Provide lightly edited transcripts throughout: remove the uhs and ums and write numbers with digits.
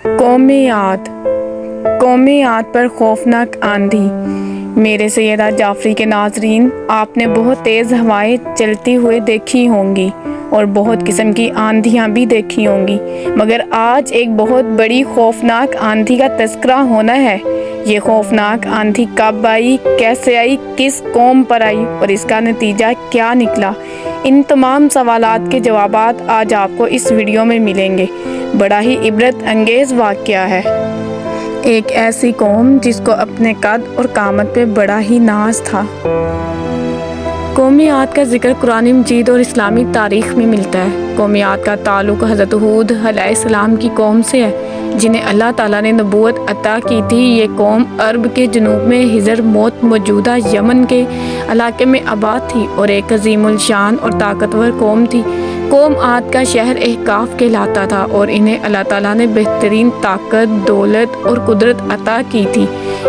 قومی عاد پر خوفناک آندھی۔ میرے سیدہ جعفری کے ناظرین، آپ نے بہت تیز ہوائیں چلتی ہوئے دیکھی ہوں گی اور بہت قسم کی آندھیاں بھی دیکھی ہوں گی، مگر آج ایک بہت بڑی خوفناک آندھی کا تذکرہ ہونا ہے۔ یہ خوفناک آندھی کب آئی، کیسے آئی، کس قوم پر آئی اور اس کا نتیجہ کیا نکلا، ان تمام سوالات کے جوابات آج آپ کو اس ویڈیو میں ملیں گے۔ بڑا ہی عبرت انگیز واقعہ ہے۔ ایک ایسی قوم جس کو اپنے قد اور قامت پہ بڑا ہی ناز تھا۔ قومی عاد کا ذکر قرآن مجید اور اسلامی تاریخ میں ملتا ہے۔ قومی عاد کا تعلق حضرت ہود علیہ السلام کی قوم سے ہے، جنہیں اللہ تعالیٰ نے نبوت عطا کی تھی۔ یہ قوم عرب کے جنوب میں حضر موت موجودہ یمن کے علاقے میں آباد تھی اور ایک عظیم الشان اور طاقتور قوم تھی۔ قوم عاد کا شہر احقاف کہلاتا تھا اور انہیں اللہ تعالیٰ نے بہترین طاقت، دولت اور قدرت عطا کی تھی۔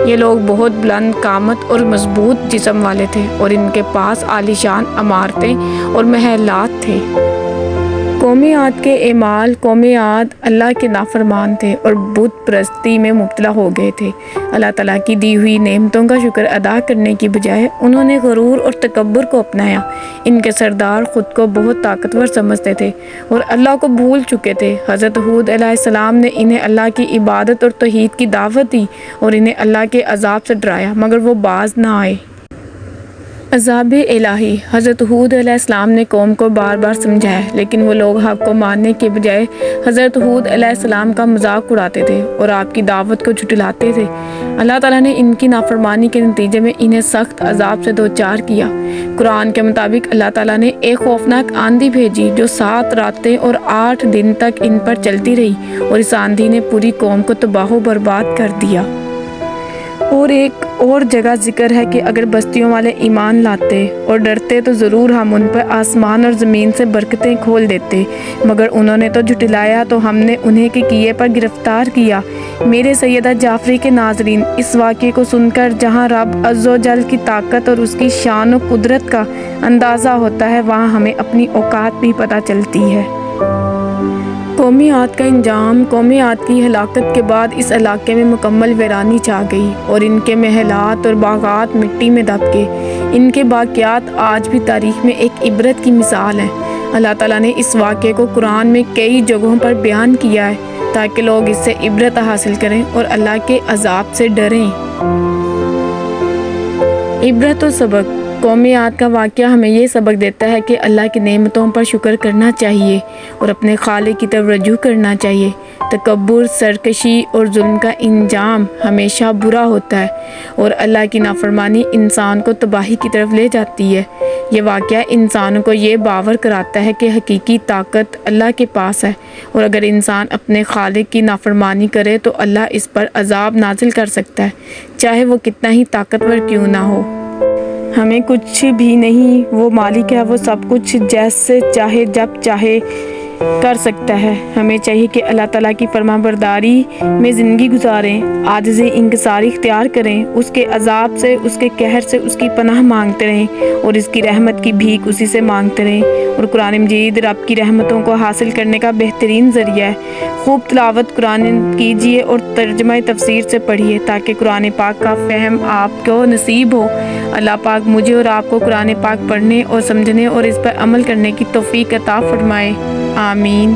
یہ لوگ بہت بلند قامت اور مضبوط جسم والے تھے اور ان کے پاس عالیشان عمارتیں اور محلات تھے۔ قومی عاد کے اعمال: قومی عاد اللہ کے نافرمان تھے اور بت پرستی میں مبتلا ہو گئے تھے۔ اللہ تعالیٰ کی دی ہوئی نعمتوں کا شکر ادا کرنے کی بجائے انہوں نے غرور اور تکبر کو اپنایا۔ ان کے سردار خود کو بہت طاقتور سمجھتے تھے اور اللہ کو بھول چکے تھے۔ حضرت ہود علیہ السلام نے انہیں اللہ کی عبادت اور توحید کی دعوت دی اور انہیں اللہ کے عذاب سے ڈرایا، مگر وہ باز نہ آئے۔ عذاب الہی: حضرت ہود علیہ السلام نے قوم کو بار بار سمجھایا، لیکن وہ لوگ حق کو ماننے کے بجائے حضرت ہود علیہ السلام کا مذاق اڑاتے تھے اور آپ کی دعوت کو جھٹلاتے تھے۔ اللہ تعالیٰ نے ان کی نافرمانی کے نتیجے میں انہیں سخت عذاب سے دوچار کیا۔ قرآن کے مطابق اللہ تعالیٰ نے ایک خوفناک آندھی بھیجی جو 7 راتیں اور 8 دن تک ان پر چلتی رہی اور اس آندھی نے پوری قوم کو تباہ و برباد کر دیا۔ اور ایک اور جگہ ذکر ہے کہ اگر بستیوں والے ایمان لاتے اور ڈرتے تو ضرور ہم ان پر آسمان اور زمین سے برکتیں کھول دیتے، مگر انہوں نے تو جھٹلایا تو ہم نے انہیں کے کیے پر گرفتار کیا۔ میرے سیدہ جعفری کے ناظرین، اس واقعے کو سن کر جہاں رب عز و جل کی طاقت اور اس کی شان و قدرت کا اندازہ ہوتا ہے، وہاں ہمیں اپنی اوقات بھی پتہ چلتی ہے۔ قومی عاد کا انجام: قومی عاد کی ہلاکت کے بعد اس علاقے میں مکمل ویرانی چھا گئی اور ان کے محلات اور باغات مٹی میں دب گئے۔ ان کے باقیات آج بھی تاریخ میں ایک عبرت کی مثال ہیں۔ اللہ تعالیٰ نے اس واقعے کو قرآن میں کئی جگہوں پر بیان کیا ہے تاکہ لوگ اس سے عبرت حاصل کریں اور اللہ کے عذاب سے ڈریں۔ عبرت و سبق: قومی عاد کا واقعہ ہمیں یہ سبق دیتا ہے کہ اللہ کی نعمتوں پر شکر کرنا چاہیے اور اپنے خالق کی طرف رجوع کرنا چاہیے۔ تکبر، سرکشی اور ظلم کا انجام ہمیشہ برا ہوتا ہے اور اللہ کی نافرمانی انسان کو تباہی کی طرف لے جاتی ہے۔ یہ واقعہ انسانوں کو یہ باور کراتا ہے کہ حقیقی طاقت اللہ کے پاس ہے اور اگر انسان اپنے خالق کی نافرمانی کرے تو اللہ اس پر عذاب نازل کر سکتا ہے، چاہے وہ کتنا ہی طاقتور کیوں نہ ہو۔ ہمیں کچھ بھی نہیں، وہ مالک ہے، وہ سب کچھ جیسے چاہے جب چاہے کر سکتا ہے۔ ہمیں چاہیے کہ اللہ تعالیٰ کی فرما برداری میں زندگی گزاریں، عاجز انکساری اختیار کریں، اس کے عذاب سے، اس کے قہر سے اس کی پناہ مانگتے رہیں اور اس کی رحمت کی بھیک اسی سے مانگتے رہیں۔ اور قرآن مجید رب کی رحمتوں کو حاصل کرنے کا بہترین ذریعہ ہے۔ خوب تلاوت قرآن کیجیے اور ترجمہ تفسیر سے پڑھیے تاکہ قرآن پاک کا فہم آپ کو نصیب ہو۔ اللہ پاک مجھے اور آپ کو قرآن پاک پڑھنے اور سمجھنے اور اس پر عمل کرنے کی توفیق عطا فرمائے۔ آمین۔